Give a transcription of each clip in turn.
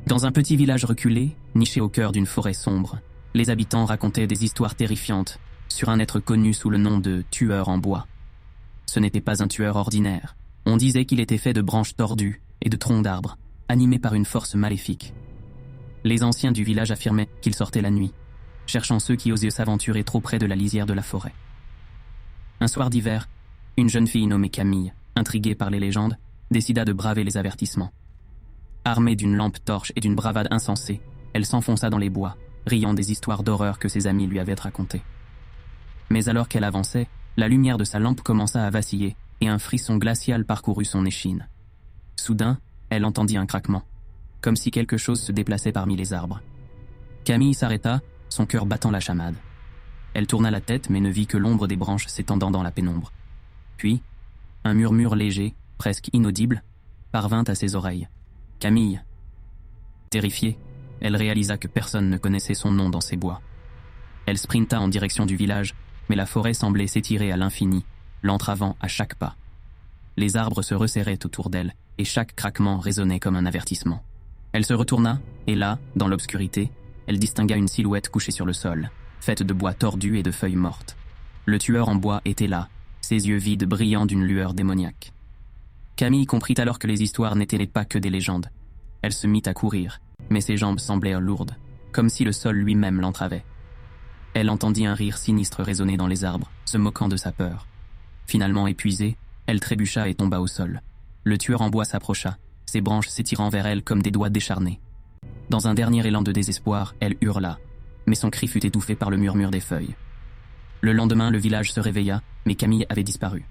Dans un petit village reculé, niché au cœur d'une forêt sombre, les habitants racontaient des histoires terrifiantes sur un être connu sous le nom de tueur en bois. Ce n'était pas un tueur ordinaire. On disait qu'il était fait de branches tordues et de troncs d'arbres, animés par une force maléfique. Les anciens du village affirmaient qu'il sortait la nuit, cherchant ceux qui osaient s'aventurer trop près de la lisière de la forêt. Un soir d'hiver, une jeune fille nommée Camille, intriguée par les légendes, décida de braver les avertissements. Armée d'une lampe torche et d'une bravade insensée, elle s'enfonça dans les bois, riant des histoires d'horreur que ses amis lui avaient racontées. Mais alors qu'elle avançait, la lumière de sa lampe commença à vaciller et un frisson glacial parcourut son échine. Soudain, elle entendit un craquement, comme si quelque chose se déplaçait parmi les arbres. Camille s'arrêta, son cœur battant la chamade. Elle tourna la tête mais ne vit que l'ombre des branches s'étendant dans la pénombre. Puis, un murmure léger, presque inaudible, parvint à ses oreilles. « Camille !» Terrifiée, elle réalisa que personne ne connaissait son nom dans ces bois. Elle sprinta en direction du village, mais la forêt semblait s'étirer à l'infini, l'entravant à chaque pas. Les arbres se resserraient autour d'elle, et chaque craquement résonnait comme un avertissement. Elle se retourna, et là, dans l'obscurité, elle distingua une silhouette couchée sur le sol, faite de bois tordu et de feuilles mortes. Le tueur en bois était là, ses yeux vides brillant d'une lueur démoniaque. Camille comprit alors que les histoires n'étaient pas que des légendes. Elle se mit à courir, mais ses jambes semblaient lourdes, comme si le sol lui-même l'entravait. Elle entendit un rire sinistre résonner dans les arbres, se moquant de sa peur. Finalement épuisée, elle trébucha et tomba au sol. Le tueur en bois s'approcha, ses branches s'étirant vers elle comme des doigts décharnés. Dans un dernier élan de désespoir, elle hurla, mais son cri fut étouffé par le murmure des feuilles. Le lendemain, le village se réveilla, mais Camille avait disparu.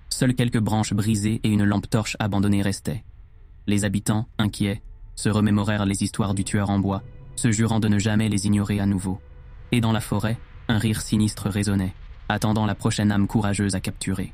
Seules quelques branches brisées et une lampe torche abandonnée restaient. Les habitants, inquiets, se remémorèrent les histoires du tueur en bois, se jurant de ne jamais les ignorer à nouveau. Et dans la forêt, un rire sinistre résonnait, attendant la prochaine âme courageuse à capturer.